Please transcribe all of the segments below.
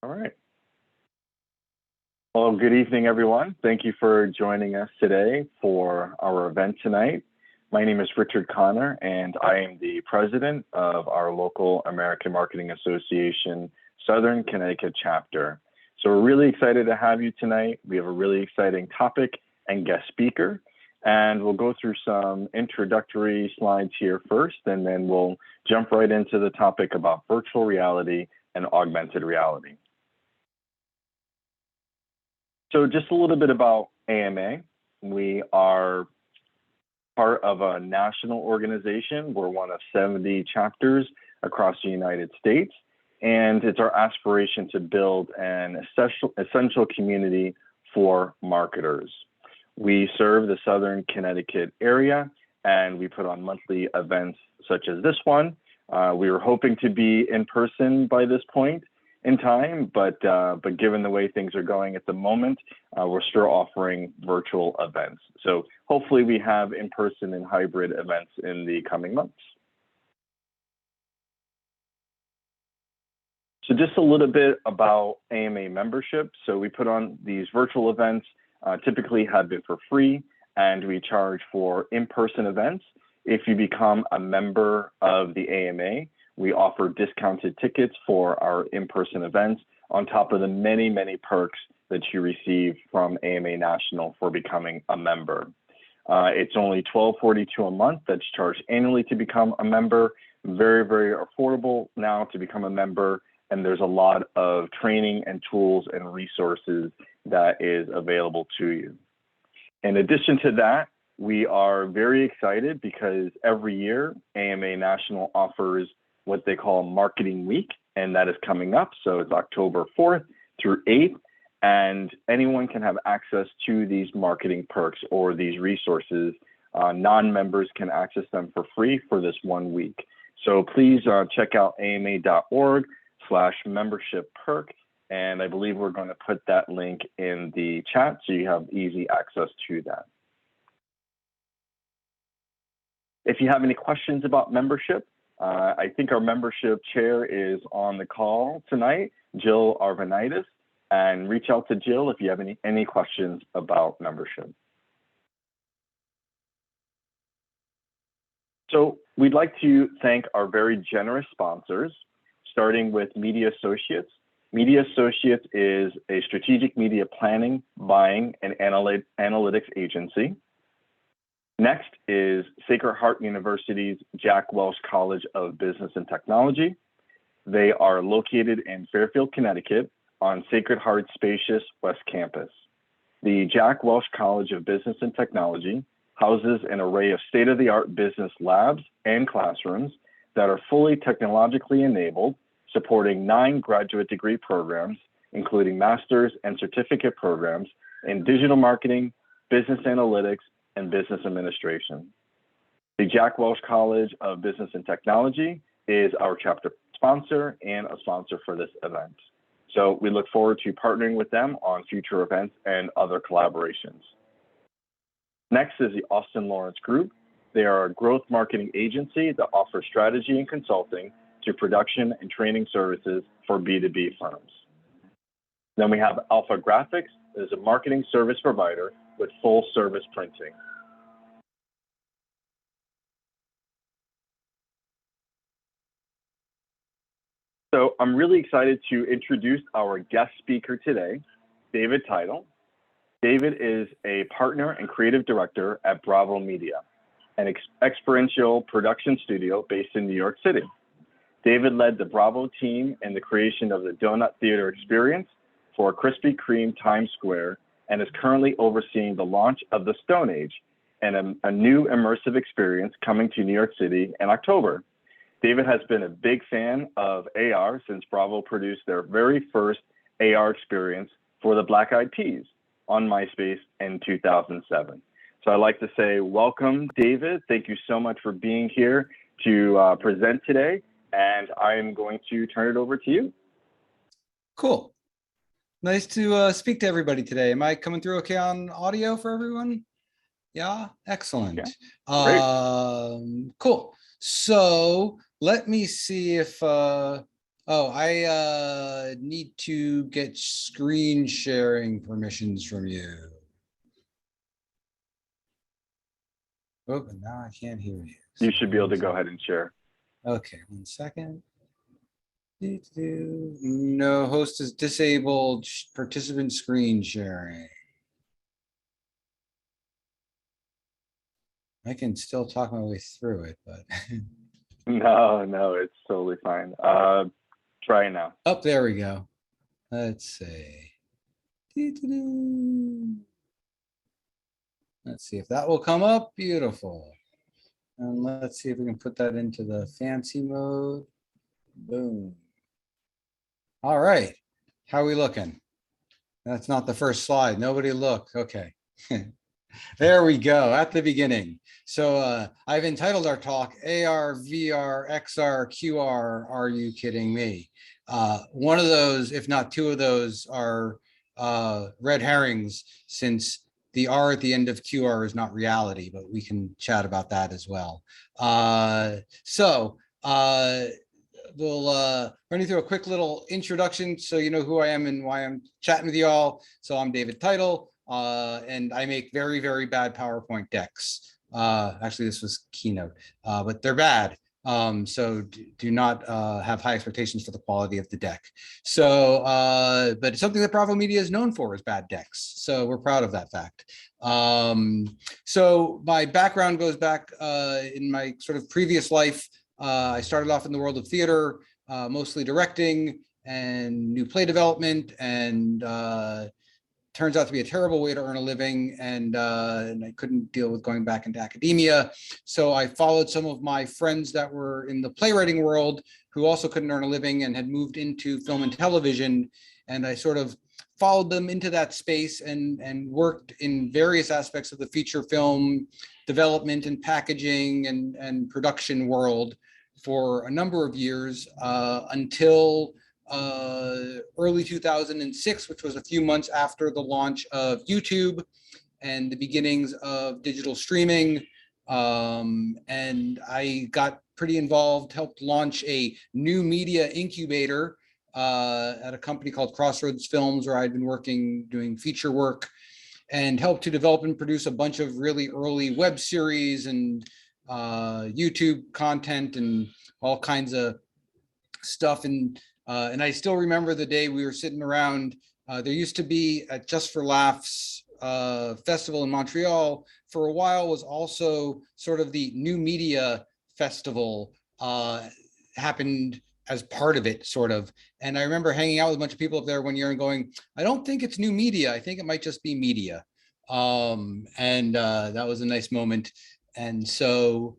All right. Well, good evening, everyone. Thank you for joining us today for our event tonight. My name is Richard Connor, and I am the president of our local American Marketing Association Southern Connecticut chapter. So we're really excited to have you tonight. We have a really exciting topic and guest speaker, and we'll go through some introductory slides here first, and then we'll jump right into the topic about virtual reality and augmented reality. So just a little bit about AMA. We are part of a national organization. We're one of 70 chapters across the United States, and it's our aspiration to build an essential community for marketers. We serve the Southern Connecticut area, and we put on monthly events such as this one. We were hoping to be in person by this point in time, but given the way things are going at the moment, we're still offering virtual events. So hopefully we have in-person and hybrid events in the coming months. So just a little bit about AMA membership. So we put on these virtual events, typically have been for free, and we charge for in-person events. If you become a member of the AMA, we offer discounted tickets for our in-person events on top of the many, many perks that you receive from AMA National for becoming a member. It's only $12.42 a month that's charged annually to become a member. Very, very affordable now to become a member, and there's a lot of training and tools and resources that is available to you. In addition to that, we are very excited because every year AMA National offers what they call Marketing Week, and that is coming up. So it's October 4th through 8th, and anyone can have access to these marketing perks or these resources. Non-members can access them for free for this 1 week. So please check out ama.org/membership perk, and I believe we're going to put that link in the chat so you have easy access to that. If you have any questions about membership, I think our membership chair is on the call tonight, Jill Arvanitis, and reach out to Jill if you have any questions about membership. So we'd like to thank our very generous sponsors, starting with Media Associates. Media Associates is a strategic media planning, buying, and analytics agency. Next is Sacred Heart University's Jack Welch College of Business and Technology. They are located in Fairfield, Connecticut on Sacred Heart's spacious West Campus. The Jack Welch College of Business and Technology houses an array of state-of-the-art business labs and classrooms that are fully technologically enabled, supporting 9 graduate degree programs, including master's and certificate programs in digital marketing, business analytics, and business administration. The Jack Welch College of Business and Technology is our chapter sponsor and a sponsor for this event. So we look forward to partnering with them on future events and other collaborations. Next is the Austin Lawrence Group. They are a growth marketing agency that offers strategy and consulting to production and training services for B2B firms. Then we have Alpha Graphics, that is a marketing service provider with full service printing. So I'm really excited to introduce our guest speaker today, David Title. David is a partner and creative director at Bravo Media, an experiential production studio based in New York City. David led the Bravo team in the creation of the Donut Theater experience for Krispy Kreme Times Square and is currently overseeing the launch of The Stone Age and a new immersive experience coming to New York City in October. David has been a big fan of AR since Bravo produced their very first AR experience for the Black Eyed Peas on MySpace in 2007. So I'd like to say welcome, David. Thank you so much for being here to present today, and I'm going to turn it over to you. Cool. Nice to speak to everybody today. Am I coming through okay on audio for everyone? Yeah, excellent. Yeah. Cool. So let me see if Oh, I need to get screen sharing permissions from you. Oh, but now I can't hear you. You should be able to go ahead and share. Okay, 1 second. No, host is disabled participant screen sharing. I can still talk my way through it, but No, it's totally fine. Try it now. oh, there we go. Let's see. Let's see if that will come up. Beautiful. And let's see if we can put that into the fancy mode. Boom. All right. How are we looking? That's not the first slide. Nobody look. Okay. There we go at the beginning. So I've entitled our talk AR, VR, XR, QR. Are you kidding me? One of those, if not two of those, are red herrings, since the R at the end of QR is not reality, but we can chat about that as well. We'll run you through a quick little introduction so you know who I am and why I'm chatting with you all. So I'm David Title, and I make very, very bad PowerPoint decks. Actually, this was Keynote, but they're bad. So do not have high expectations for the quality of the deck. So, but it's something that Bravo Media is known for, is bad decks. So we're proud of that fact. So my background goes back in my sort of previous life. I started off in the world of theater, mostly directing and new play development, and turns out to be a terrible way to earn a living, and I couldn't deal with going back into academia. So I followed some of my friends that were in the playwriting world who also couldn't earn a living and had moved into film and television, and I sort of followed them into that space and worked in various aspects of the feature film development and packaging and production world for a number of years until early 2006, which was a few months after the launch of YouTube and the beginnings of digital streaming. And I got pretty involved, helped launch a new media incubator at a company called Crossroads Films, where I'd been working doing feature work, and helped to develop and produce a bunch of really early web series and YouTube content and all kinds of stuff. And I still remember the day we were sitting around. There used to be at Just for Laughs festival in Montreal for a while, was also sort of the new media festival, happened as part of it, sort of. And I remember hanging out with a bunch of people up there one year and going, I don't think it's new media. I think it might just be media. That was a nice moment. And so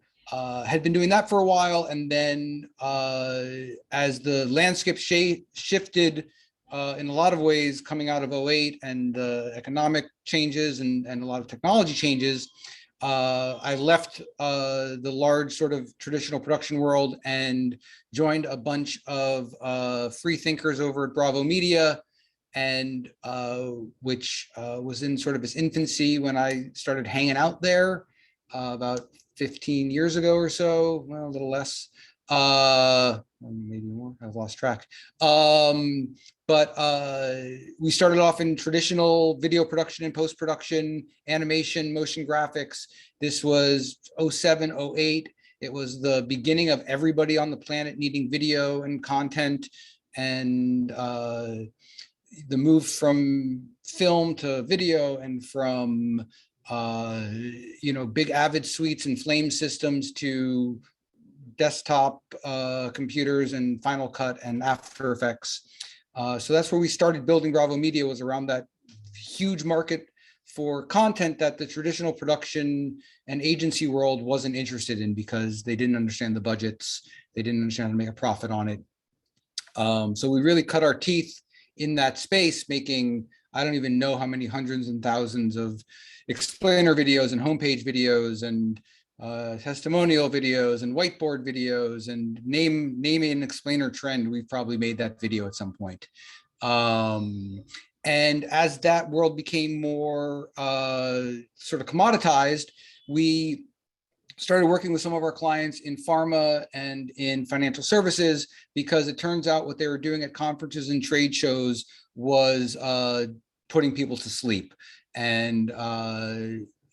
had been doing that for a while. And then as the landscape shifted in a lot of ways coming out of 08 and economic changes and a lot of technology changes, I left the large sort of traditional production world and joined a bunch of free thinkers over at Bravo Media, and which was in sort of its infancy when I started hanging out there about 15 years ago or so, well, a little less, maybe more, I've lost track. But we started off in traditional video production and post-production, animation, motion graphics. This was 07, 08. It was the beginning of everybody on the planet needing video and content, and the move from film to video, and from big Avid suites and Flame systems to desktop computers and Final Cut and After Effects. So that's where we started building Bravo Media, was around that huge market for content that the traditional production and agency world wasn't interested in, because they didn't understand the budgets, they didn't understand how to make a profit on it. So we really cut our teeth in that space, making, I don't even know how many hundreds and thousands of explainer videos and homepage videos and testimonial videos and whiteboard videos, and name an explainer trend. We've probably made that video at some point. And as that world became more sort of commoditized, we started working with some of our clients in pharma and in financial services, because it turns out what they were doing at conferences and trade shows was putting people to sleep. And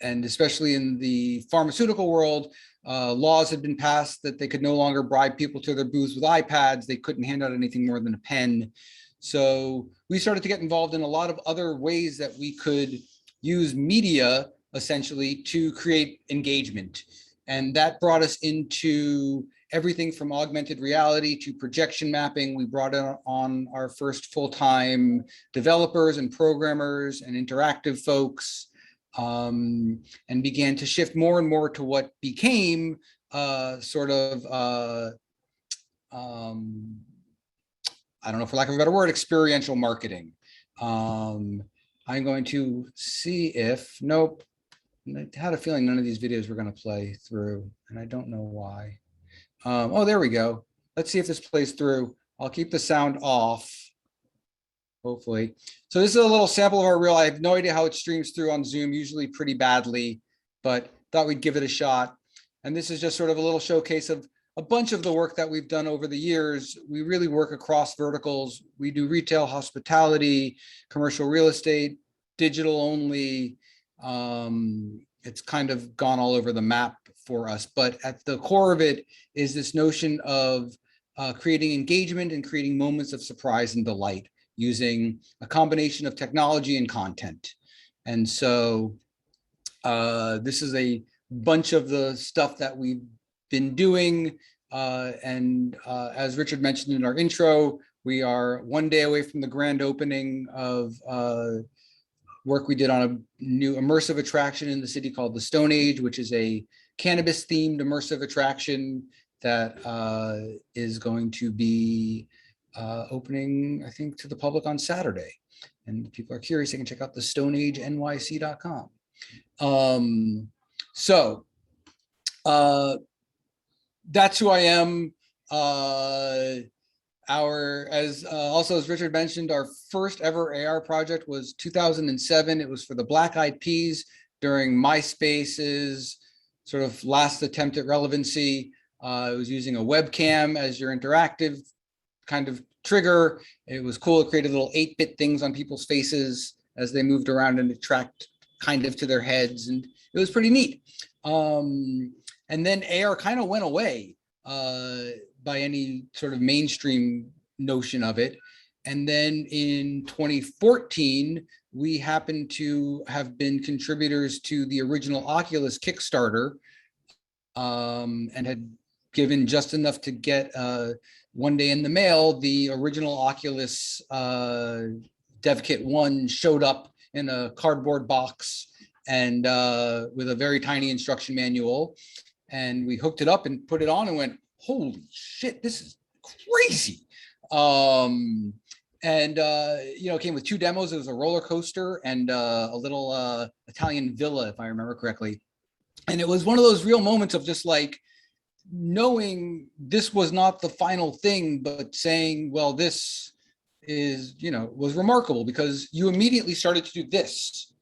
especially in the pharmaceutical world, laws had been passed that they could no longer bribe people to their booths with iPads. They couldn't hand out anything more than a pen. So we started to get involved in a lot of other ways that we could use media essentially to create engagement. And that brought us into everything from augmented reality to projection mapping. We brought on our first full-time developers and programmers and interactive folks, and began to shift more and more to what became I don't know, for lack of a better word, experiential marketing. I'm going to see if, nope, I had a feeling none of these videos were going to play through, and I don't know why. Oh, there we go. Let's see if this plays through. I'll keep the sound off, hopefully. So this is a little sample of our reel. I have no idea how it streams through on Zoom, usually pretty badly, but thought we'd give it a shot. And this is just sort of a little showcase of a bunch of the work that we've done over the years. We really work across verticals. We do retail, hospitality, commercial real estate, digital only. It's kind of gone all over the map for us, but at the core of it is this notion of creating engagement and creating moments of surprise and delight using a combination of technology and content. And so this is a bunch of the stuff that we've been doing. As Richard mentioned in our intro, we are one day away from the grand opening of work we did on a new immersive attraction in the city called the Stone Age, which is a cannabis themed immersive attraction that is going to be opening, I think, to the public on Saturday. And if people are curious, they can check out the stoneagenyc.com. That's who I am. As Richard mentioned, our first ever AR project was 2007. It was for the Black Eyed Peas during MySpace's sort of last attempt at relevancy. It was using a webcam as your interactive kind of trigger. It was cool. It created little 8-bit things on people's faces as they moved around and it tracked kind of to their heads. And it was pretty neat. And then AR kind of went away by any sort of mainstream notion of it. And then in 2014, we happened to have been contributors to the original Oculus Kickstarter, and had given just enough to get one day in the mail, the original Oculus Dev Kit 1 showed up in a cardboard box and with a very tiny instruction manual. And we hooked it up and put it on and went, holy shit, this is crazy. It came with 2 demos. It was a roller coaster and a little Italian villa, if I remember correctly. And it was one of those real moments of just like knowing this was not the final thing, but saying, well, this is, was remarkable because you immediately started to do this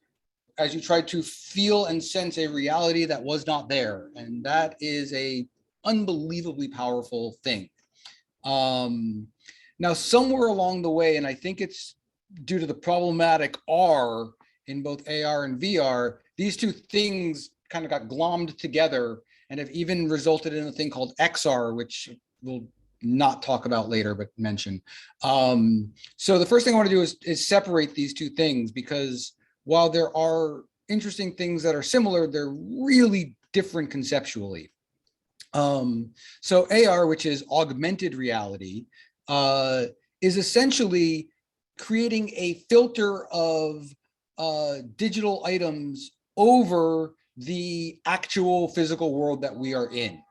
as you tried to feel and sense a reality that was not there. And that is a unbelievably powerful thing. Now, somewhere along the way, and I think it's due to the problematic R in both AR and VR, these two things kind of got glommed together and have even resulted in a thing called XR, which we'll not talk about later, but mention. So the first thing I want to do is separate these two things, because while there are interesting things that are similar, they're really different conceptually. So AR, which is augmented reality, is essentially creating a filter of digital items over the actual physical world that we are in,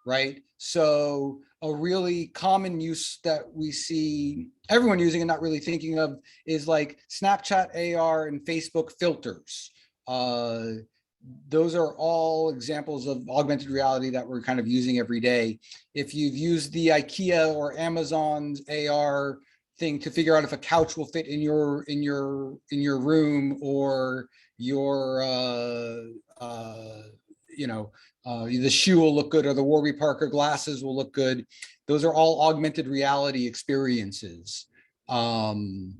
right? So a really common use that we see everyone using and not really thinking of is like Snapchat AR and Facebook filters. Those are all examples of augmented reality that we're kind of using every day. If you've used the IKEA or Amazon's AR thing to figure out if a couch will fit in your room or your the shoe will look good, or the Warby Parker glasses will look good. Those are all augmented reality experiences. And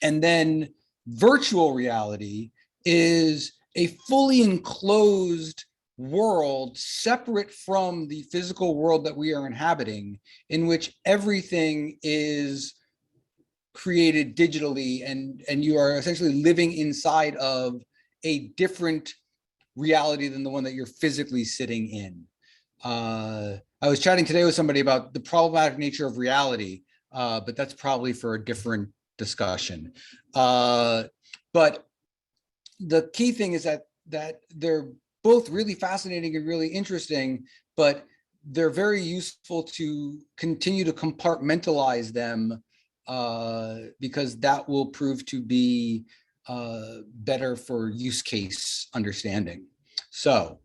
then virtual reality is a fully enclosed world separate from the physical world that we are inhabiting, in which everything is created digitally, and you are essentially living inside of a different reality than the one that you're physically sitting in. I was chatting today with somebody about the problematic nature of reality, but that's probably for a different discussion. But the key thing is that they're both really fascinating and really interesting, but they're very useful to continue to compartmentalize them, because that will prove to be better for use case understanding. So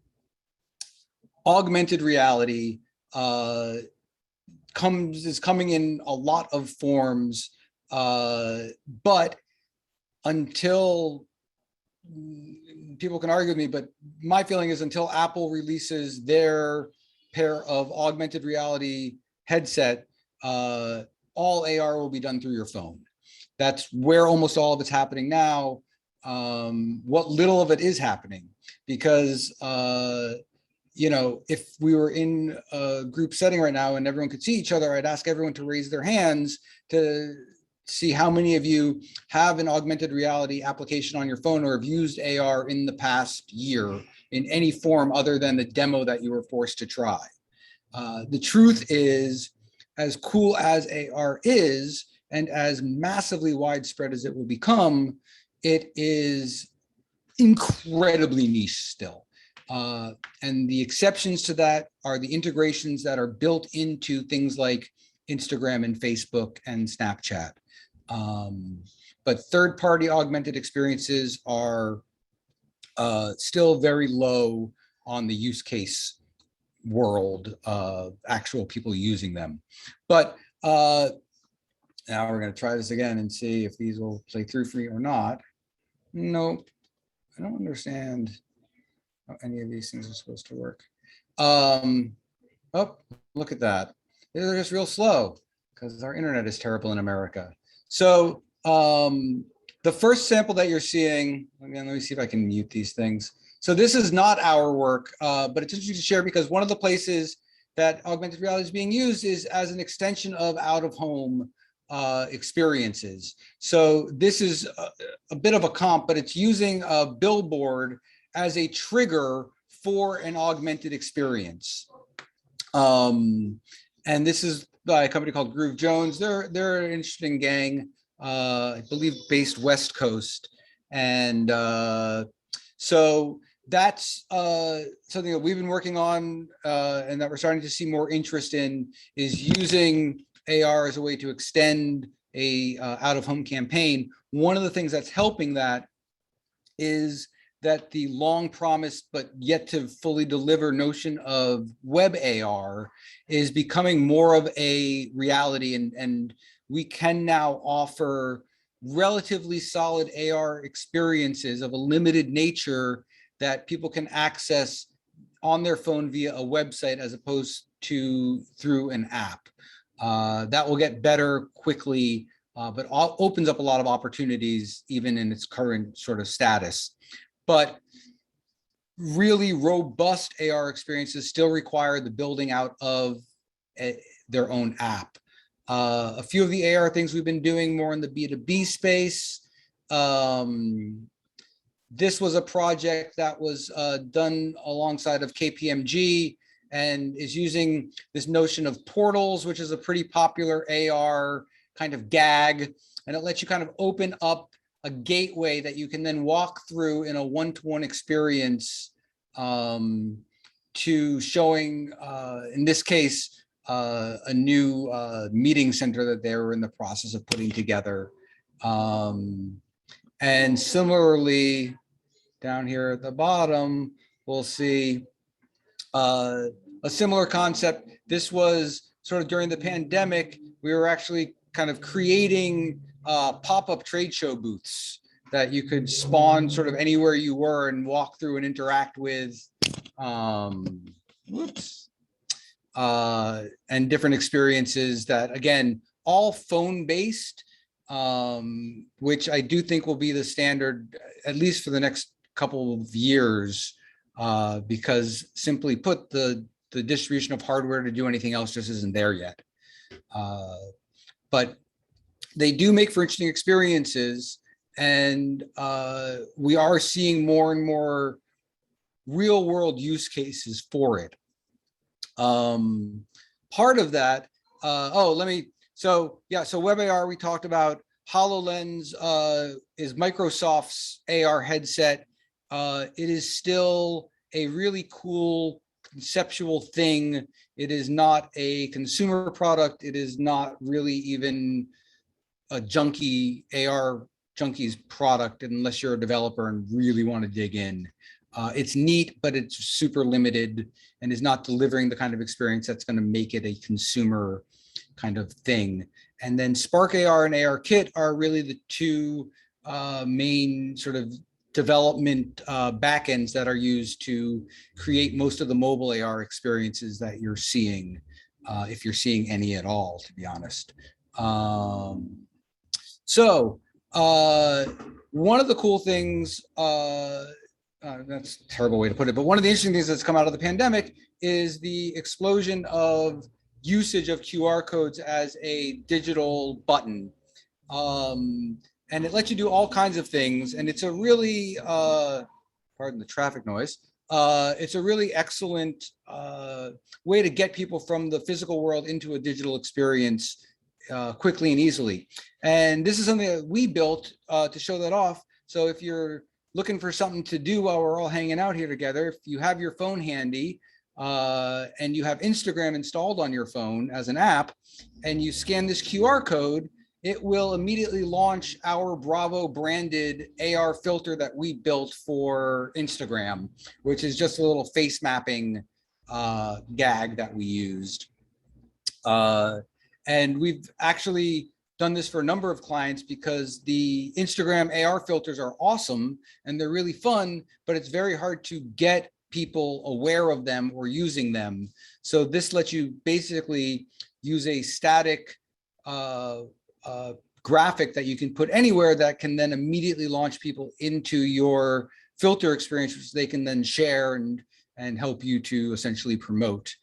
augmented reality is coming in a lot of forms, but until, people can argue with me, but my feeling is until Apple releases their pair of augmented reality headset, all AR will be done through your phone. That's where almost all of it's happening now. What little of it is happening, because if we were in a group setting right now and everyone could see each other, I'd ask everyone to raise their hands to see how many of you have an augmented reality application on your phone or have used AR in the past year in any form other than the demo that you were forced to try. The truth is, as cool as AR is, and as massively widespread as it will become, it is incredibly niche still. And the exceptions to that are the integrations that are built into things like Instagram and Facebook and Snapchat. But third-party augmented experiences are still very low on the use case world of actual people using them. But now we're going to try this again and see if these will play through for me or not. Nope, I don't understand how any of these things are supposed to work. Oh, look at that. They're just real slow because our internet is terrible in America. So the first sample that you're seeing, again, let me see if I can mute these things. So this is not our work, but it's interesting to share because one of the places that augmented reality is being used is as an extension of out-of-home experiences. So this is a bit of a comp, but it's using a billboard as a trigger for an augmented experience. And this is by a company called Groove Jones. They're an interesting gang, I believe based West Coast. And so that's something that we've been working on and that we're starting to see more interest in, is using AR as a way to extend a out-of-home campaign. One of the things that's helping that is that the long promised but yet to fully deliver notion of web AR is becoming more of a reality, and we can now offer relatively solid AR experiences of a limited nature that people can access on their phone via a website as opposed to through an app. That will get better quickly, but opens up a lot of opportunities even in its current sort of status. But really robust AR experiences still require the building out of their own app. A few of the AR things we've been doing more in the B2B space. This was a project that was done alongside of KPMG and is using this notion of portals, which is a pretty popular AR kind of gag. And it lets you kind of open up a gateway that you can then walk through in a one-to-one experience to showing, in this case, a new meeting center that they were in the process of putting together. And similarly, down here at the bottom, we'll see a similar concept. This was sort of during the pandemic. We were actually kind of creating pop-up trade show booths that you could spawn sort of anywhere you were and walk through and interact with whoops, and different experiences that, again, all phone-based, which I do think will be the standard, at least for the next couple of years, because simply put, the distribution of hardware to do anything else just isn't there yet. But they do make for interesting experiences, and we are seeing more and more real world use cases for it. Part of that, so WebAR we talked about. HoloLens is Microsoft's AR headset. It is still a really cool conceptual thing. It is not a consumer product. It is not really even a AR junkie's product unless you're a developer and really want to dig in. It's neat, but it's super limited and is not delivering the kind of experience that's going to make it a consumer kind of thing. And then Spark AR and AR Kit are really the two main sort of development backends that are used to create most of the mobile AR experiences that you're seeing, if you're seeing any at all, to be honest. One of the cool things, that's a terrible way to put it, but one of the interesting things that's come out of the pandemic is the explosion of usage of QR codes as a digital button. And it lets you do all kinds of things. And it's a really, pardon the traffic noise, it's a really excellent way to get people from the physical world into a digital experience quickly and easily. And this is something that we built to show that off. So if you're looking for something to do while we're all hanging out here together, if you have your phone handy and you have Instagram installed on your phone as an app, and you scan this QR code, it will immediately launch our Bravo branded AR filter that we built for Instagram, which is just a little face mapping gag that we used. And we've actually done this for a number of clients because the Instagram AR filters are awesome and they're really fun, but it's very hard to get people aware of them or using them. So this lets you basically use a static graphic that you can put anywhere that can then immediately launch people into your filter experience, which they can then share and help you to essentially promote.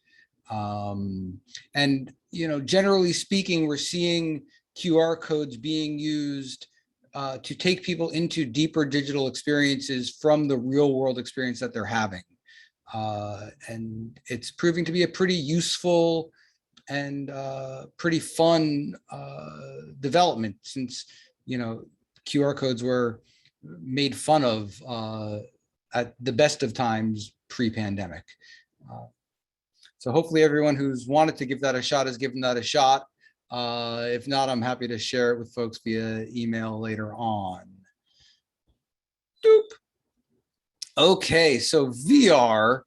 And generally speaking, we're seeing QR codes being used to take people into deeper digital experiences from the real world experience that they're having. And it's proving to be a pretty useful and pretty fun development, since QR codes were made fun of at the best of times pre-pandemic. So hopefully everyone who's wanted to give that a shot has given that a shot. If not, I'm happy to share it with folks via email later on. Doop. Okay, so VR,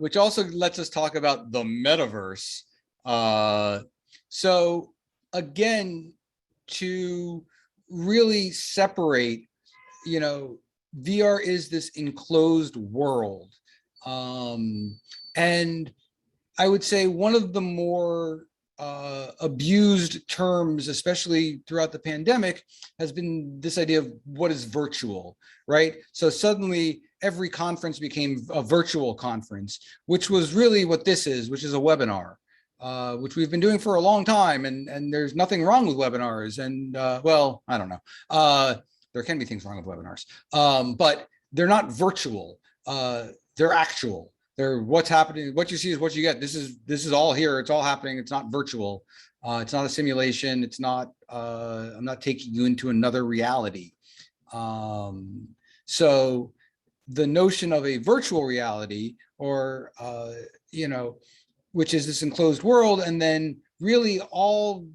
which also lets us talk about the metaverse. So again, to really separate, VR is this enclosed world. And I would say one of the more abused terms, especially throughout the pandemic, has been this idea of what is virtual, right? So suddenly every conference became a virtual conference, which was really what this is, which is a webinar, which we've been doing for a long time. And there's nothing wrong with webinars. And well, I don't know. There can be things wrong with webinars, but they're not virtual. They're actual. They're what's happening. What you see is what you get. This is all here. It's all happening. It's not virtual. It's not a simulation. It's not. I'm not taking you into another reality. So the notion of a virtual reality, or which is this enclosed world, and then really all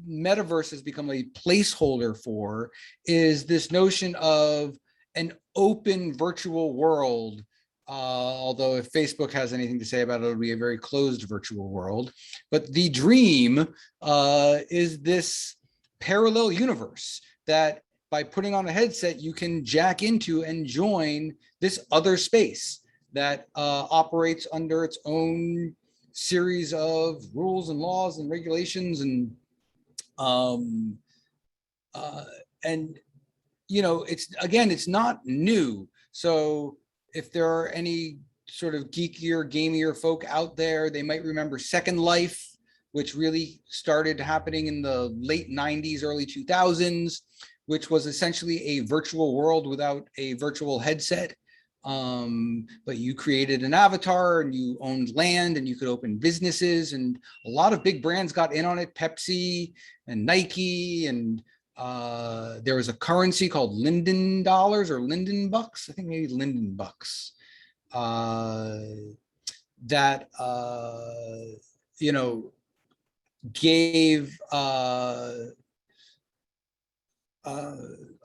metaverse has become a placeholder for, is this notion of an open virtual world. Although if Facebook has anything to say about it, it'll be a very closed virtual world. But the dream is this parallel universe that by putting on a headset, you can jack into and join this other space. that operates under its own series of rules and laws and regulations, um, uh, and it's not new. So if there are any sort of geekier, gamier folk out there, they might remember Second Life, which really started happening in the late 90s, early 2000s, which was essentially a virtual world without a virtual headset. But you created an avatar and you owned land and you could open businesses, and a lot of big brands got in on it, Pepsi and Nike, and there was a currency called Linden dollars or Linden bucks. I think maybe Linden bucks. That gave a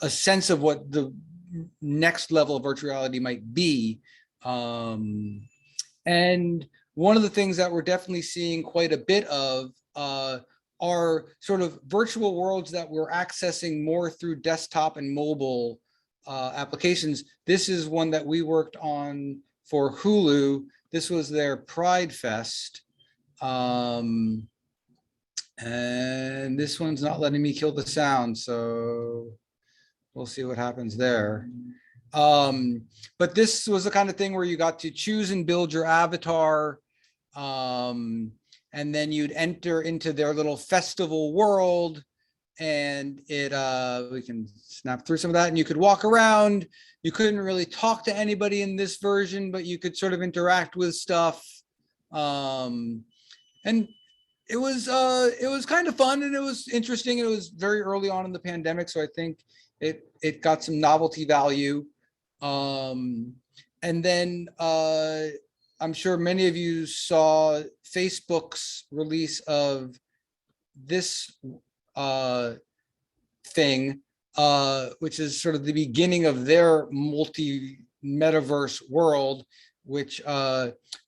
sense of what the next level of virtual reality might be. And one of the things that we're definitely seeing quite a bit of are sort of virtual worlds that we're accessing more through desktop and mobile applications. This is one that we worked on for Hulu. This was their Pride Fest. And this one's not letting me kill the sound, so we'll see what happens there. But this was the kind of thing where you got to choose and build your avatar, and then you'd enter into their little festival world, and we can snap through some of that, and you could walk around. You couldn't really talk to anybody in this version, but you could sort of interact with stuff. And it was kind of fun, and it was interesting. It was very early on in the pandemic, so I think it got some novelty value. And then I'm sure many of you saw Facebook's release of this thing, which is sort of the beginning of their multi-metaverse world, which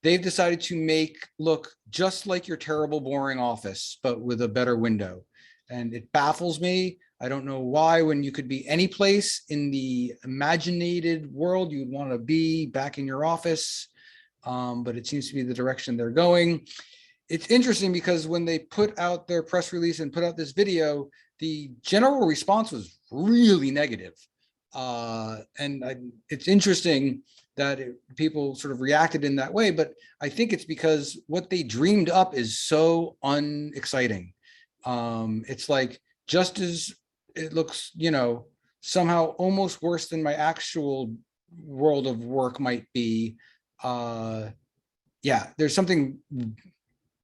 they've decided to make look just like your terrible, boring office, but with a better window. And it baffles me. I don't know why, when you could be any place in the imaginated world, you'd want to be back in your office. But it seems to be the direction they're going. It's interesting because when they put out their press release and put out this video, the general response was really negative. It's interesting that people sort of reacted in that way, but I think it's because what they dreamed up is so unexciting. It's like, just as it looks, somehow almost worse than my actual world of work might be. There's something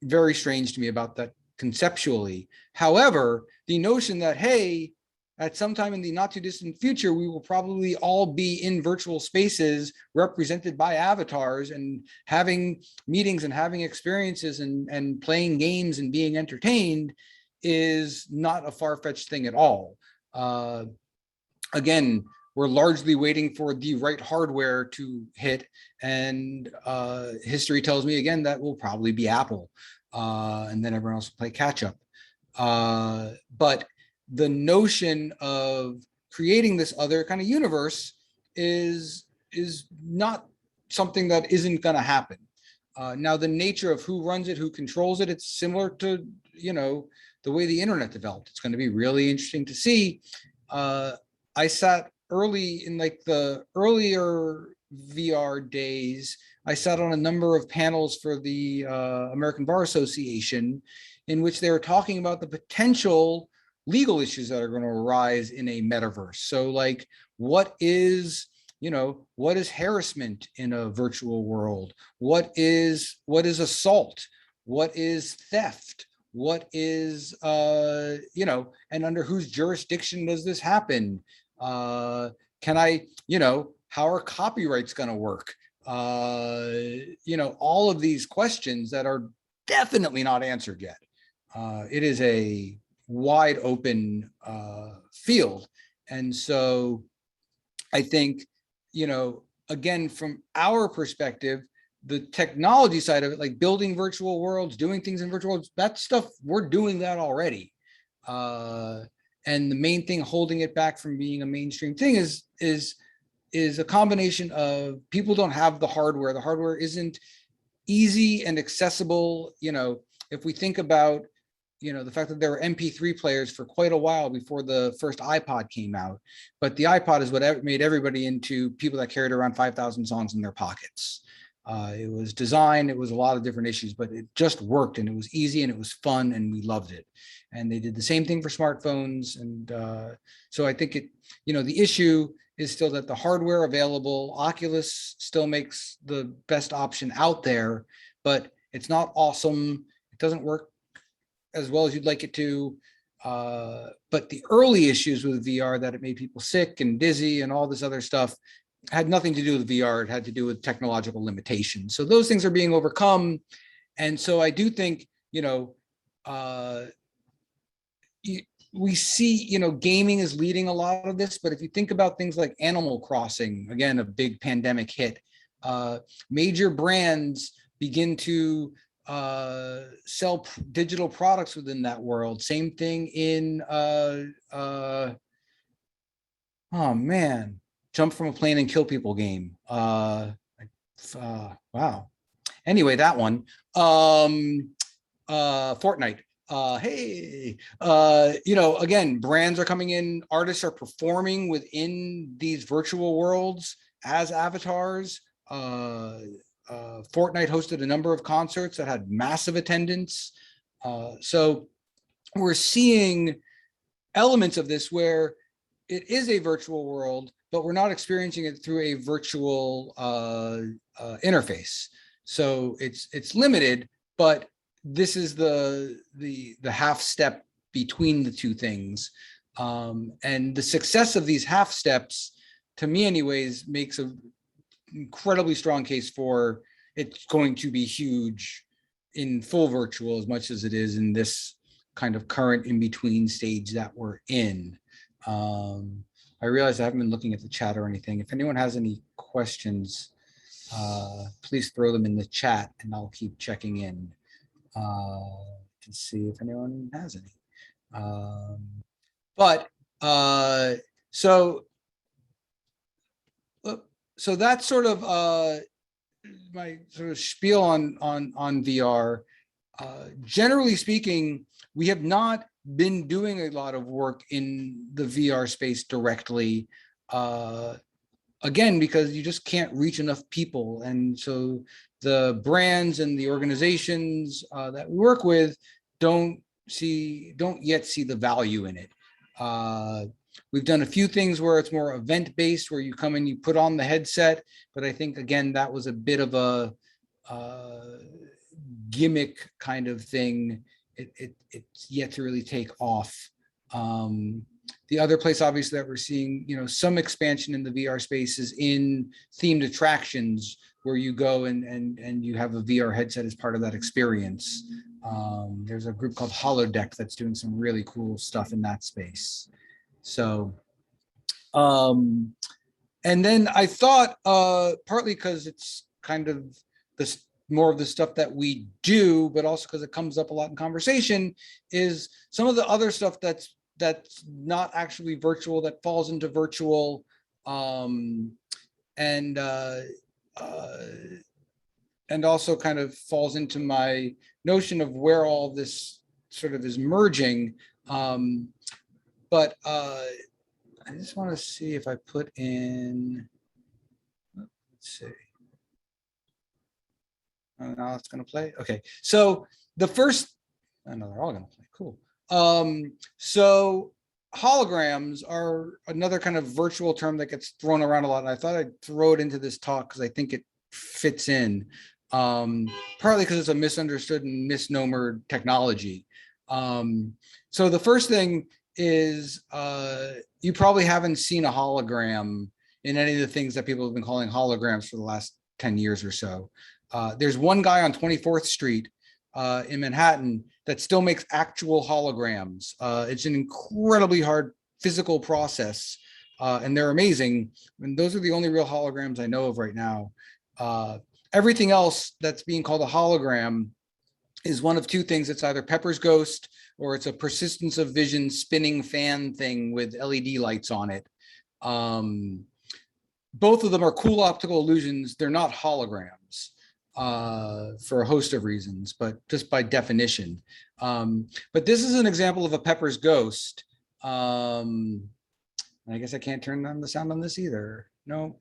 very strange to me about that conceptually. However, the notion that, hey, at some time in the not too distant future, we will probably all be in virtual spaces represented by avatars and having meetings and having experiences and playing games and being entertained is not a far-fetched thing at all. Again, we're largely waiting for the right hardware to hit, and history tells me again that will probably be Apple, and then everyone else will play catch up. But the notion of creating this other kind of universe is not something that isn't going to happen. Now, the nature of who runs it, who controls it, it's similar to the way the internet developed. It's going to be really interesting to see. I sat early in like the earlier VR days. I sat on a number of panels for the American Bar Association, in which they were talking about the potential legal issues that are going to arise in a metaverse. So like, what is harassment in a virtual world? What is assault? What is theft? What is, and under whose jurisdiction does this happen? How are copyrights going to work? All of these questions that are definitely not answered yet. It is a wide open field. And so I think, again, from our perspective, the technology side of it, like building virtual worlds, doing things in virtual worlds, that stuff, we're doing that already. And the main thing holding it back from being a mainstream thing is is a combination of people don't have the hardware. The hardware isn't easy and accessible. You know, if we think about, you know, the fact that there were MP3 players for quite a while before the first iPod came out, but the iPod is what made everybody into people that carried around 5,000 songs in their pockets. It was design, it was a lot of different issues, but it just worked and it was easy and it was fun and we loved it. And they did the same thing for smartphones. And so I think it, you know, the issue is still that the hardware available, Oculus still makes the best option out there, but it's not awesome. It doesn't work as well as you'd like it to. But the early issues with VR, that it made people sick and dizzy and all this other stuff, had nothing to do with VR. It had to do with technological limitations. So those things are being overcome. And so I do think, you know, we see, you know, gaming is leading a lot of this, but if you think about things like Animal Crossing, again, a big pandemic hit, major brands begin to sell digital products within that world. Same thing in, oh man, Jump from a Plane and Kill People game. Wow. Anyway, that one. Fortnite. Hey, you know, again, brands are coming in, artists are performing within these virtual worlds as avatars. Fortnite hosted a number of concerts that had massive attendance. So we're seeing elements of this where it is a virtual world, but we're not experiencing it through a virtual interface. So it's limited, but this is the half step between the two things. And the success of these half steps, to me anyways, makes an incredibly strong case for it's going to be huge in full virtual as much as it is in this kind of current in-between stage that we're in. I realize I haven't been looking at the chat or anything. If anyone has any questions, please throw them in the chat and I'll keep checking in to see if anyone has any. So that's sort of my sort of spiel on VR. Generally speaking, we have not been doing a lot of work in the VR space directly. Again, because you just can't reach enough people. And so the brands and the organizations that we work with don't yet see the value in it. We've done a few things where it's more event-based, where you come and you put on the headset, but I think, again, that was a bit of a gimmick kind of thing. It's yet to really take off. The other place, obviously, that we're seeing, you know, some expansion in the VR space is in themed attractions, where you go and you have a VR headset as part of that experience. There's a group called Holodeck that's doing some really cool stuff in that space. So, and then I thought, partly because it's kind of this more of the stuff that we do, but also because it comes up a lot in conversation, is some of the other stuff that's not actually virtual, that falls into virtual, and also kind of falls into my notion of where all of this sort of is merging. But I just want to see if I put in, let's see. Oh, now it's going to play. Okay, so the first, I know they're all going to play. Cool. So holograms are another kind of virtual term that gets thrown around a lot, and I thought I'd throw it into this talk because I think it fits in, partly because it's a misunderstood and misnomered technology. So the first thing is, you probably haven't seen a hologram in any of the things that people have been calling holograms for the last 10 years or so. There's one guy on 24th Street in Manhattan that still makes actual holograms. It's an incredibly hard physical process, and they're amazing. And those are the only real holograms I know of right now. Everything else that's being called a hologram is one of two things. It's either Pepper's Ghost, or it's a persistence of vision spinning fan thing with LED lights on it. both of them are cool optical illusions. They're not holograms for a host of reasons, but just by definition. But this is an example of a Pepper's Ghost. I guess I can't turn on the sound on this either. No.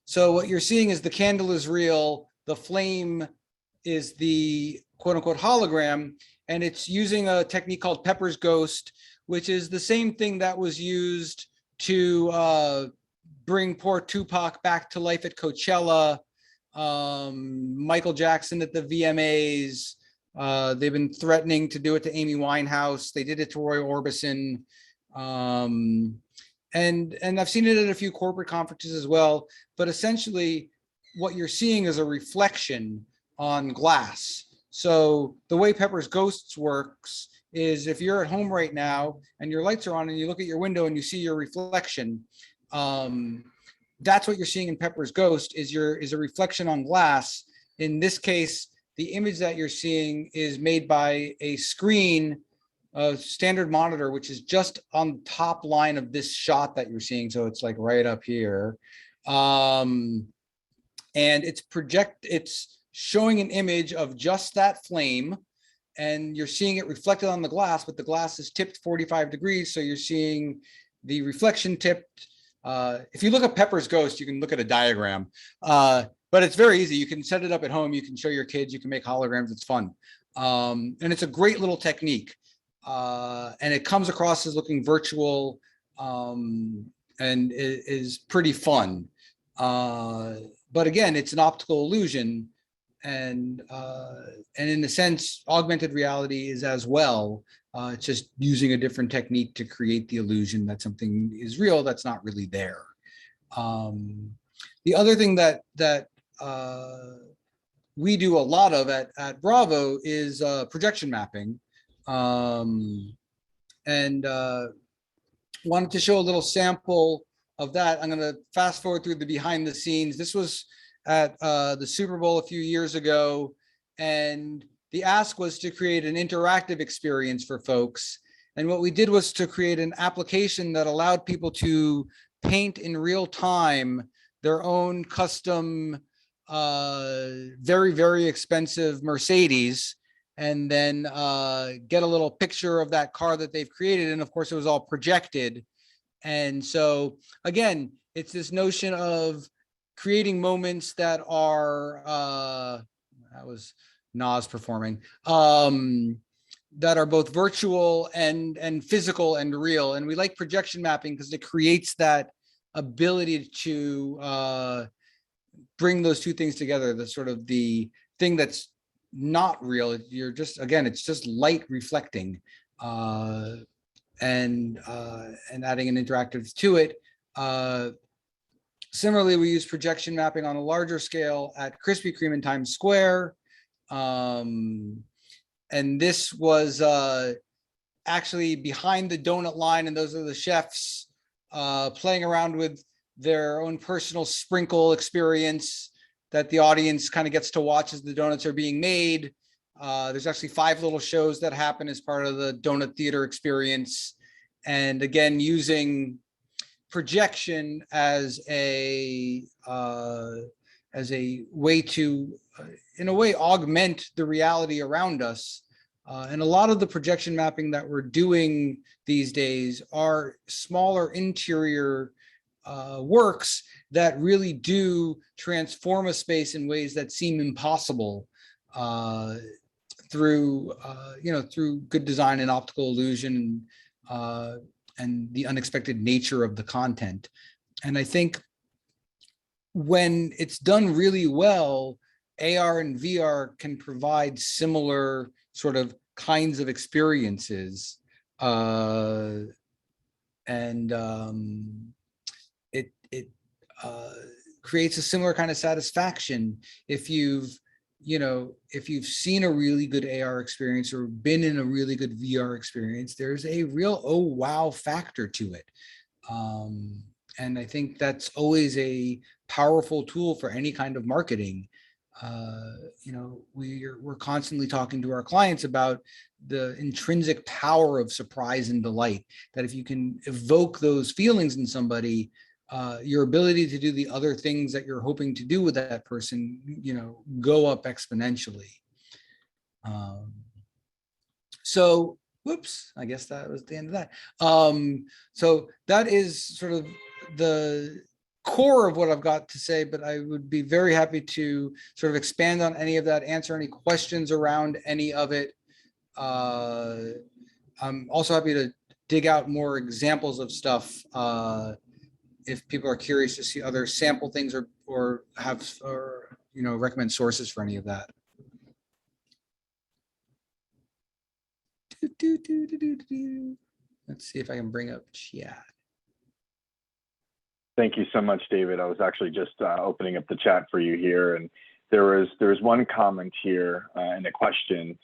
So what you're seeing is the candle is real. The flame is the quote unquote hologram, and it's using a technique called Pepper's Ghost, which is the same thing that was used to bring poor Tupac back to life at Coachella, Michael Jackson at the VMAs. They've been threatening to do it to Amy Winehouse. They did it to Roy Orbison. And I've seen it at a few corporate conferences as well. But essentially, what you're seeing is a reflection on glass. So the way Pepper's Ghosts works is if you're at home right now and your lights are on and you look at your window and you see your reflection, that's what you're seeing in Pepper's Ghost is a reflection on glass. In this case, the image that you're seeing is made by a screen, a standard monitor, which is just on the top line of this shot that you're seeing. So it's like right up here. And it's showing an image of just that flame, and you're seeing it reflected on the glass, but the glass is tipped 45 degrees. So you're seeing the reflection tipped. If you look at Pepper's Ghost, you can look at a diagram, but it's very easy. You can set it up at home. You can show your kids, you can make holograms. It's fun. And it's a great little technique. And it comes across as looking virtual, and it is pretty fun. But again, it's an optical illusion. And in a sense, augmented reality is as well. It's just using a different technique to create the illusion that something is real that's not really there. The other thing that we do a lot of at Bravo is projection mapping. And wanted to show a little sample of that. I'm going to fast forward through the behind the scenes. This was at the Super Bowl a few years ago, and the ask was to create an interactive experience for folks. And what we did was to create an application that allowed people to paint in real time their own custom, very, very expensive Mercedes, and then get a little picture of that car that they've created. And of course, it was all projected. And so again, it's this notion of creating moments that are, that was Nas performing, that are both virtual and physical and real. And we like projection mapping because it creates that ability to bring those two things together. The sort of the thing that's not real. You're just, again, it's just light reflecting, and adding an interactive to it. Similarly, we use projection mapping on a larger scale at Krispy Kreme in Times Square. And this was actually behind the donut line, and those are the chefs playing around with their own personal sprinkle experience that the audience kind of gets to watch as the donuts are being made. There's actually 5 little shows that happen as part of the donut theater experience. And again, using projection as a way to, in a way, augment the reality around us. And a lot of the projection mapping that we're doing these days are smaller interior works that really do transform a space in ways that seem impossible through through good design and optical illusion, and the unexpected nature of the content. And I think when it's done really well, AR and VR can provide similar sort of kinds of experiences, it creates a similar kind of satisfaction. If you've seen a really good AR experience or been in a really good VR experience, there's a real, oh, wow factor to it. And I think that's always a powerful tool for any kind of marketing. We're constantly talking to our clients about the intrinsic power of surprise and delight, that if you can evoke those feelings in somebody, your ability to do the other things that you're hoping to do with that person, go up exponentially. So, whoops, I guess that was the end of that. So that is sort of the core of what I've got to say, but I would be very happy to sort of expand on any of that, answer any questions around any of it. I'm also happy to dig out more examples of stuff if people are curious to see other sample things or recommend sources for any of that. Let's see if I can bring up chat. Thank you so much, David. I was actually just opening up the chat for you here, and there was one comment here and a question.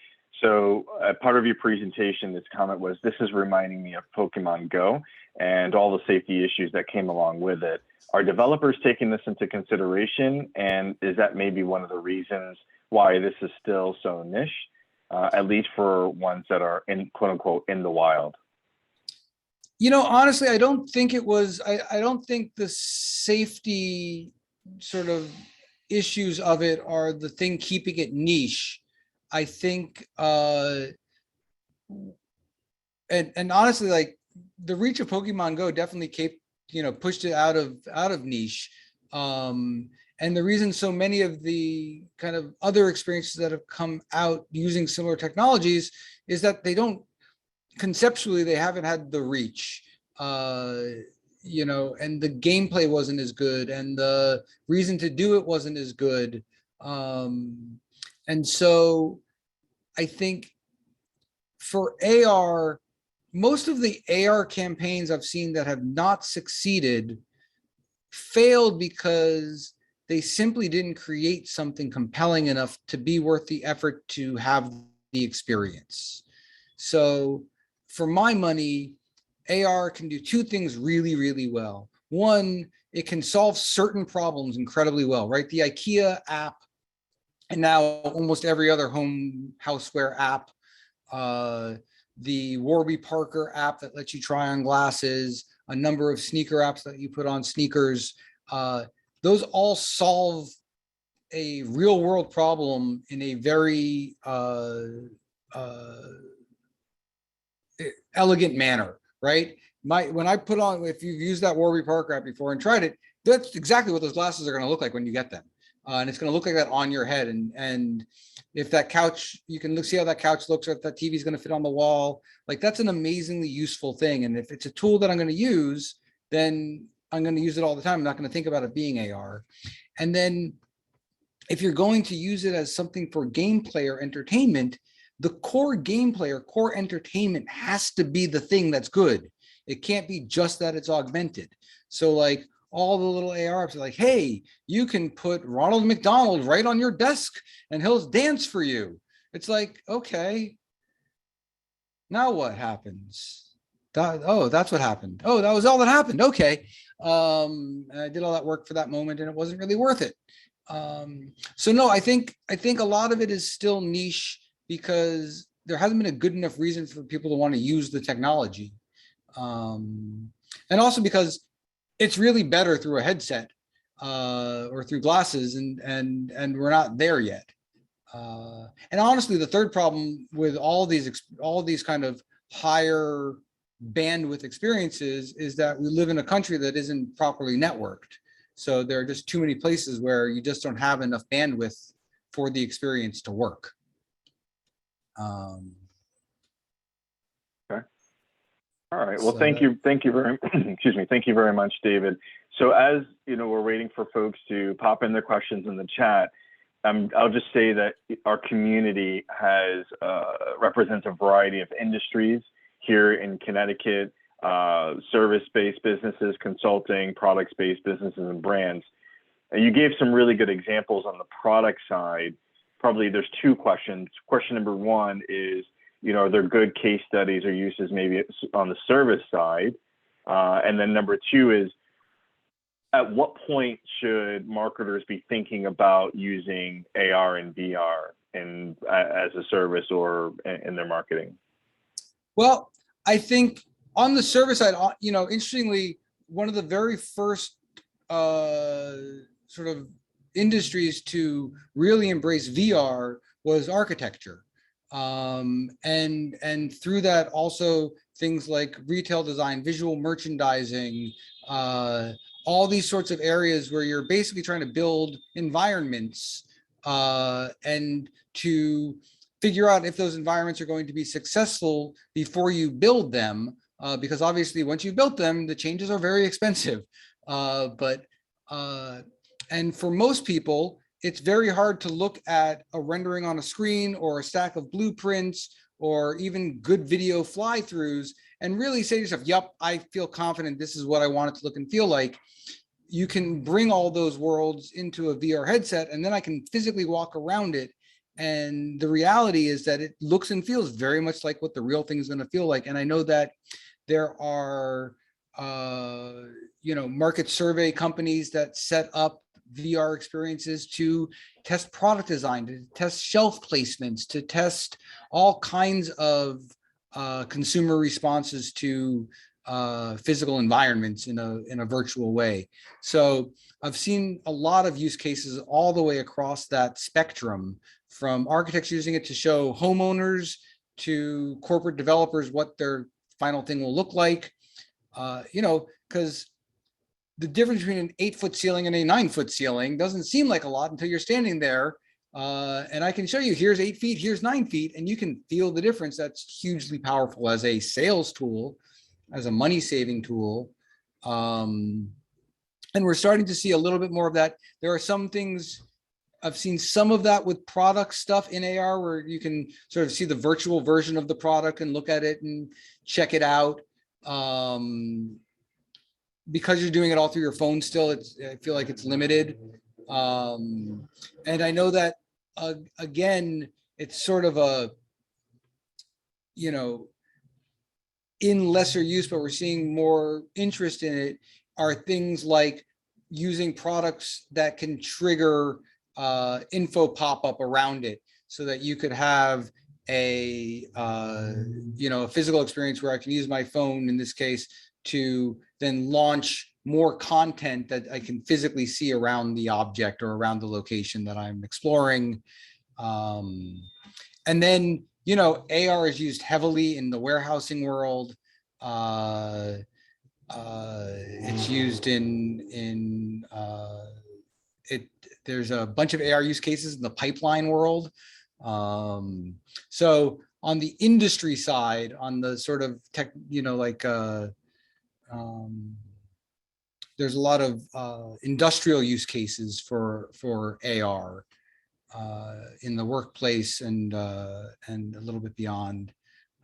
So part of your presentation, this comment was, "This is reminding me of Pokemon Go and all the safety issues that came along with it. Are developers taking this into consideration? And is that maybe one of the reasons why this is still so niche, at least for ones that are in, quote unquote, in the wild?" Honestly, I don't think it was, I don't think the safety sort of issues of it are the thing keeping it niche. I think, and honestly, like the reach of Pokemon Go definitely pushed it out of niche. And the reason so many of the kind of other experiences that have come out using similar technologies is that conceptually, they haven't had the reach, and the gameplay wasn't as good, and the reason to do it wasn't as good. And so I think for AR, most of the AR campaigns I've seen that have not succeeded failed because they simply didn't create something compelling enough to be worth the effort to have the experience. So for my money, AR can do two things really, really well. One, it can solve certain problems incredibly well, right? The IKEA app, and now almost every other home houseware app, the Warby Parker app that lets you try on glasses, a number of sneaker apps that you put on sneakers, those all solve a real world problem in a very elegant manner, right? When I put on, if you've used that Warby Parker app before and tried it, that's exactly what those glasses are going to look like when you get them. And it's going to look like that on your head. And if that couch, you can see how that couch looks, or if that TV is going to fit on the wall, like that's an amazingly useful thing. And if it's a tool that I'm going to use, then I'm going to use it all the time. I'm not going to think about it being AR. And then if you're going to use it as something for gameplay or entertainment, the core gameplay or core entertainment has to be the thing that's good. It can't be just that it's augmented. So like all the little AR apps are like, hey, you can put Ronald McDonald right on your desk and he'll dance for you. It's like, okay, now what happens? That's what happened. Oh, that was all that happened. Okay. I did all that work for that moment and it wasn't really worth it. So no, I think a lot of it is still niche because there hasn't been a good enough reason for people to want to use the technology. And also because it's really better through a headset or through glasses, and we're not there yet. And honestly, the third problem with all these kind of higher bandwidth experiences is that we live in a country that isn't properly networked. So there are just too many places where you just don't have enough bandwidth for the experience to work. Okay. All right. Well, thank you very excuse me. Thank you very much, David. So as you know, we're waiting for folks to pop in their questions in the chat. I'll just say that our community represents a variety of industries here in Connecticut, service-based businesses, consulting, products-based businesses, and brands. And you gave some really good examples on the product side. Probably there's two questions. Question number one is, are there good case studies or uses maybe on the service side? And then number two is, at what point should marketers be thinking about using AR and VR as a service or in their marketing? Well, I think on the service side, interestingly, one of the very first sort of industries to really embrace VR was architecture. And through that also things like retail design, visual merchandising, all these sorts of areas where you're basically trying to build environments and to figure out if those environments are going to be successful before you build them, because obviously once you've built them, the changes are very expensive. And for most people, it's very hard to look at a rendering on a screen or a stack of blueprints or even good video fly-throughs and really say to yourself, yep, I feel confident this is what I want it to look and feel like. You can bring all those worlds into a VR headset and then I can physically walk around it. And the reality is that it looks and feels very much like what the real thing is going to feel like. And I know that there are, market survey companies that set up VR experiences to test product design, to test shelf placements, to test all kinds of consumer responses to physical environments in a virtual way. So I've seen a lot of use cases all the way across that spectrum, from architects using it to show homeowners to corporate developers what their final thing will look like. Because the difference between an 8-foot ceiling and a 9-foot ceiling doesn't seem like a lot until you're standing there. And I can show you, here's 8 feet, here's 9 feet, and you can feel the difference. That's hugely powerful as a sales tool, as a money-saving tool. And we're starting to see a little bit more of that. There are some things, I've seen some of that with product stuff in AR where you can sort of see the virtual version of the product and look at it and check it out. Because you're doing it all through your phone still, I feel like it's limited. And I know that, again, it's sort of a, in lesser use, but we're seeing more interest in it, are things like using products that can trigger info pop-up around it so that you could have a physical experience where I can use my phone in this case to then launch more content that I can physically see around the object or around the location that I'm exploring. And then, AR is used heavily in the warehousing world. It's used there's a bunch of AR use cases in the pipeline world. So on the industry side, on the sort of tech, there's a lot of industrial use cases for AR in the workplace and a little bit beyond.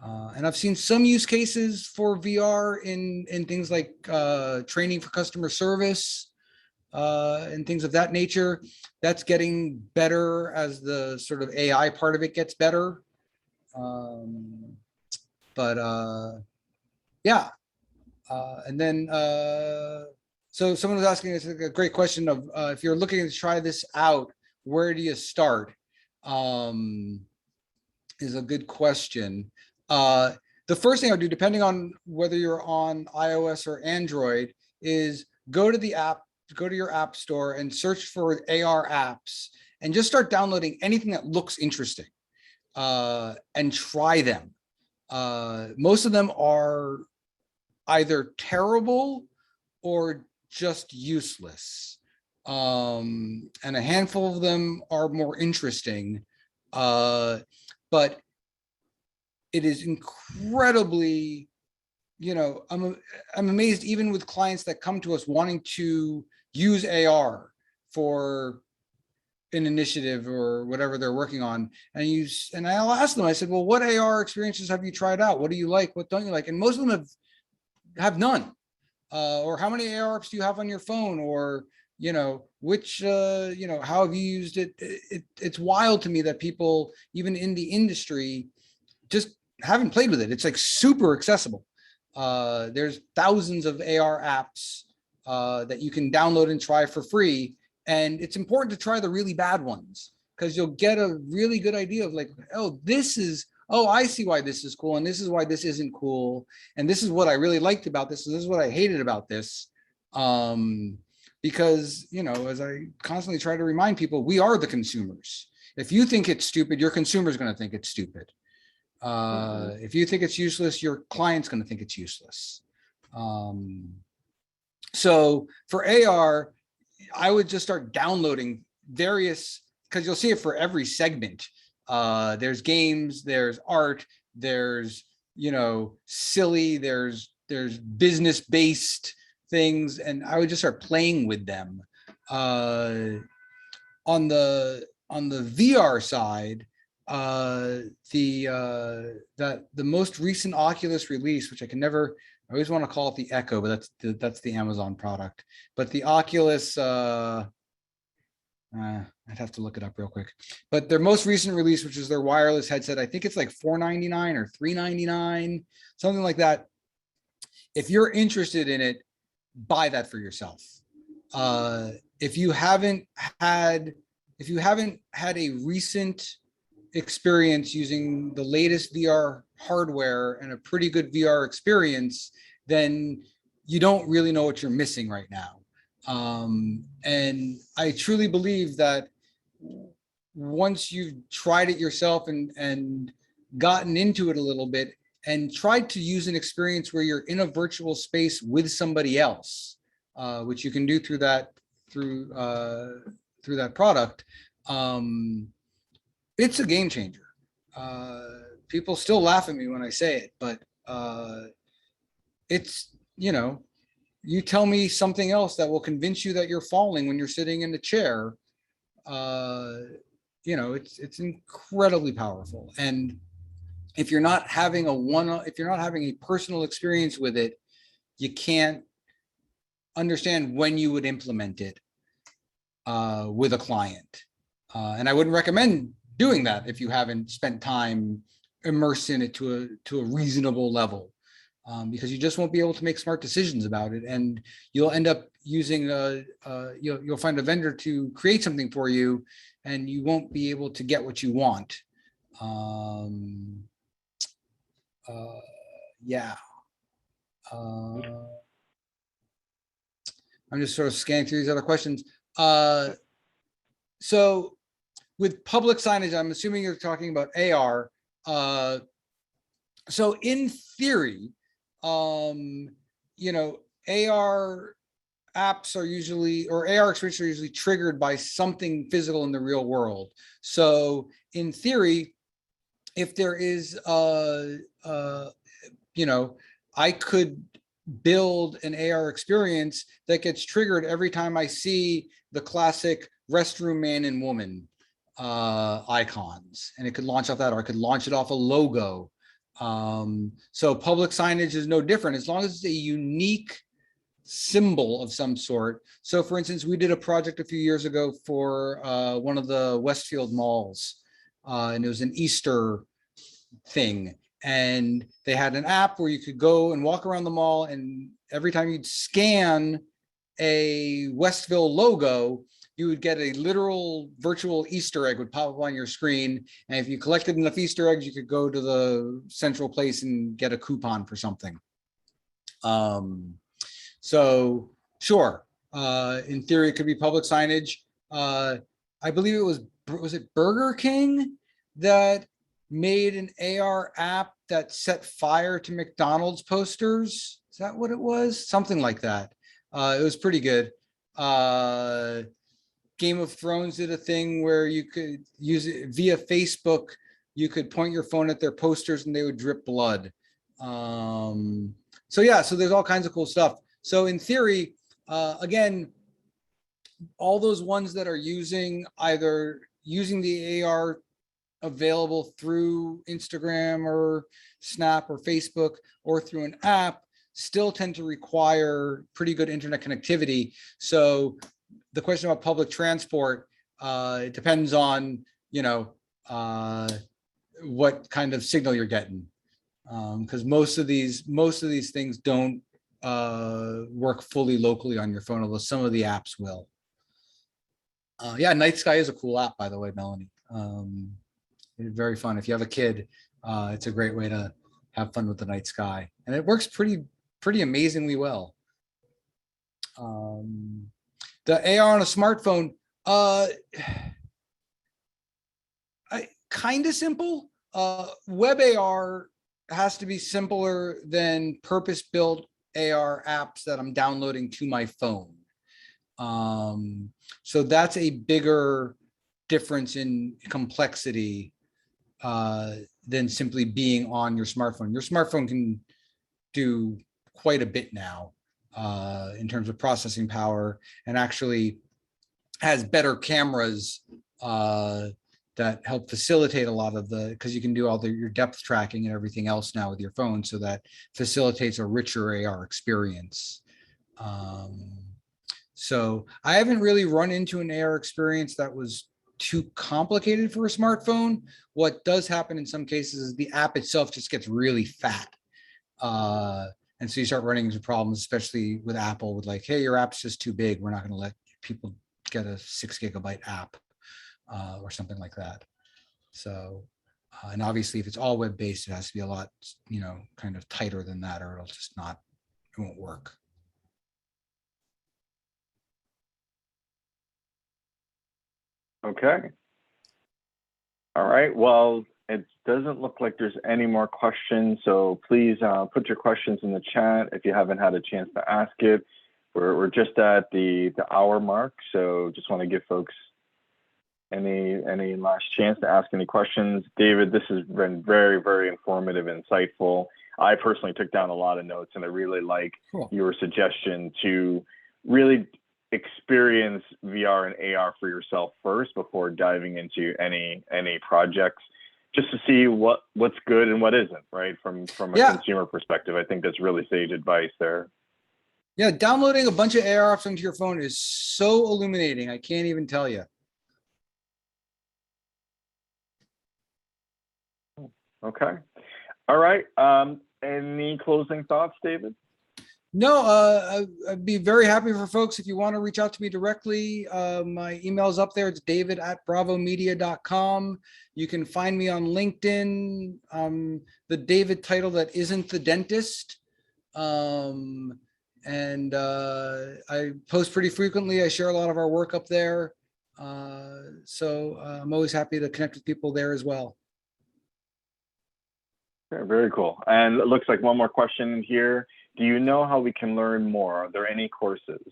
And I've seen some use cases for VR in things like training for customer service and things of that nature. That's getting better as the sort of AI part of it gets better. Yeah. And then, so someone was asking us a great question of if you're looking to try this out, where do you start? Is a good question. The first thing I'll do, depending on whether you're on iOS or Android, is go to your app store and search for AR apps and just start downloading anything that looks interesting and try them. Most of them are either terrible or just useless. And a handful of them are more interesting. But it is incredibly, I'm amazed even with clients that come to us wanting to use AR for an initiative or whatever they're working on. And I'll ask them, I said, well, what AR experiences have you tried out? What do you like? What don't you like? And most of them have none. Or how many AR apps do you have on your phone? Or, which, how have you used it? It's wild to me that people, even in the industry, just haven't played with it. It's like super accessible. There's thousands of AR apps that you can download and try for free. And it's important to try the really bad ones because you'll get a really good idea of like, oh, I see why this is cool. And this is why this isn't cool. And this is what I really liked about this. And this is what I hated about this. Because, you know, as I constantly try to remind people, we are the consumers. If you think it's stupid, your consumer is going to think it's stupid. If you think it's useless, your client's going to think it's useless. So for AR, I would just start downloading various, because you'll see it for every segment. There's games, there's art, there's, you know, silly, there's business-based things, and I would just start playing with them. On the VR side, the most recent Oculus release, which I always want to call it the Echo, but that's the Amazon product. But the Oculus, I'd have to look it up real quick. But their most recent release, which is their wireless headset, I think it's like $499 or $399, something like that. If you're interested in it, buy that for yourself. If you haven't had a recent experience using the latest VR hardware and a pretty good VR experience, then you don't really know what you're missing right now. And I truly believe that once you've tried it yourself and gotten into it a little bit and tried to use an experience where you're in a virtual space with somebody else, which you can do through that product, it's a game changer. People still laugh at me when I say it, but it's, you know, you tell me something else that will convince you that you're falling when you're sitting in the chair. You know, it's incredibly powerful. And if you're not having a personal experience with it, you can't understand when you would implement it with a client. And I wouldn't recommend doing that if you haven't spent time immersed in it to a reasonable level, because you just won't be able to make smart decisions about it, and you'll end up using you'll find a vendor to create something for you, and you won't be able to get what you want. Yeah. I'm just sort of scanning through these other questions. So with public signage, I'm assuming you're talking about AR. So in theory, you know, AR apps are usually, or AR experiences are usually triggered by something physical in the real world. So in theory, if there is, you know, I could build an AR experience that gets triggered every time I see the classic restroom man and woman icons, and it could launch off that, or I could launch it off a logo. So public signage is no different, as long as it's a unique symbol of some sort. So for instance, we did a project a few years ago for one of the Westfield malls, and it was an Easter thing. And they had an app where you could go and walk around the mall, and every time you'd scan a Westville logo, you would get a literal virtual Easter egg would pop up on your screen. And if you collected enough Easter eggs, you could go to the central place and get a coupon for something. So sure, in theory, it could be public signage. I believe was it Burger King that made an AR app that set fire to McDonald's posters? Is that what it was? Something like that. It was pretty good. Game of Thrones did a thing where you could use it via Facebook. You could point your phone at their posters and they would drip blood. So yeah, so there's all kinds of cool stuff. So in theory, again, all those ones that are either using the AR available through Instagram or Snap or Facebook or through an app still tend to require pretty good internet connectivity. So the question about public transport, it depends on, you know, what kind of signal you're getting, because most of these things don't work fully locally on your phone, although some of the apps will. Yeah, Night Sky is a cool app, by the way, Melanie. It's very fun. If you have a kid, it's a great way to have fun with the night sky, and it works pretty amazingly well. The AR on a smartphone, kind of simple. Web AR has to be simpler than purpose-built AR apps that I'm downloading to my phone. So that's a bigger difference in complexity than simply being on your smartphone. Your smartphone can do quite a bit now in terms of processing power, and actually has better cameras that help facilitate a lot of because you can do all your depth tracking and everything else now with your phone, so that facilitates a richer AR experience. So I haven't really run into an AR experience that was too complicated for a smartphone. What does happen in some cases is the app itself just gets really fat. And so you start running into problems, especially with Apple, with like, hey, your app's just too big. We're not going to let people get a 6 GB app or something like that. So, and obviously if it's all web-based, it has to be a lot, kind of tighter than that, or it'll just not, it won't work. Okay. All right. Well, it doesn't look like there's any more questions, so please put your questions in the chat if you haven't had a chance to ask it. We're just at the hour mark, so just want to give folks any last chance to ask any questions. David, this has been very, very informative, insightful. I personally took down a lot of notes, and I really like your suggestion to really experience VR and AR for yourself first before diving into any projects, just to see what's good and what isn't, right? From a consumer perspective. I think that's really sage advice there. Yeah, downloading a bunch of AR apps onto your phone is so illuminating. I can't even tell you. Okay. All right. Any closing thoughts, David? No, I'd be very happy for folks if you want to reach out to me directly. My email's up there. It's david@bravomedia.com. You can find me on LinkedIn. The David title that isn't the dentist. And I post pretty frequently. I share a lot of our work up there. So I'm always happy to connect with people there as well. Very cool. And it looks like one more question here. Do you know how we can learn more? Are there any courses?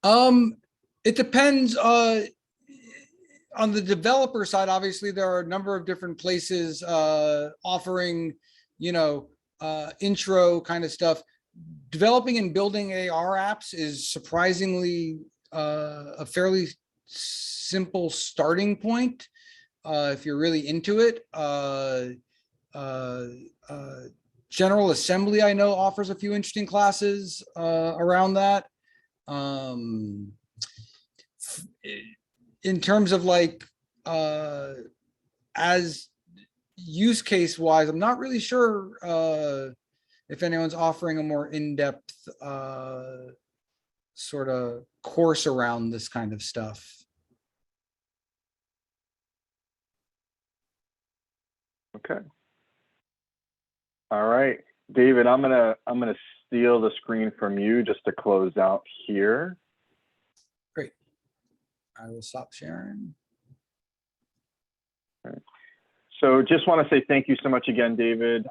It depends. On the developer side, obviously, there are a number of different places offering, intro kind of stuff. Developing and building AR apps is surprisingly a fairly simple starting point if you're really into it. General Assembly, I know, offers a few interesting classes around that. In terms of like, as use case wise, I'm not really sure if anyone's offering a more in-depth sort of course around this kind of stuff. Okay. All right, David, I'm gonna steal the screen from you just to close out here. Great. I will stop sharing. Okay. So just want to say thank you so much again, David,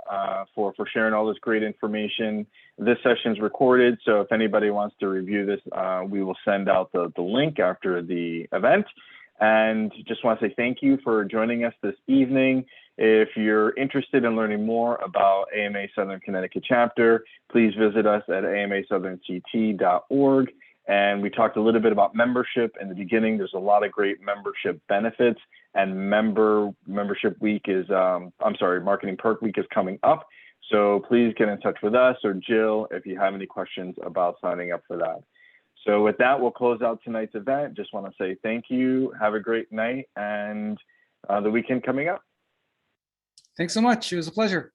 for sharing all this great information. This session is recorded, so if anybody wants to review this, we will send out the link after the event. And just want to say thank you for joining us this evening. If you're interested in learning more about AMA Southern Connecticut chapter, please visit us at amasouthernct.org. And we talked a little bit about membership in the beginning. There's a lot of great membership benefits, and membership week is, Marketing Perk Week is coming up. So please get in touch with us or Jill if you have any questions about signing up for that. So with that, we'll close out tonight's event. Just want to say thank you. Have a great night and the weekend coming up. Thanks so much. It was a pleasure.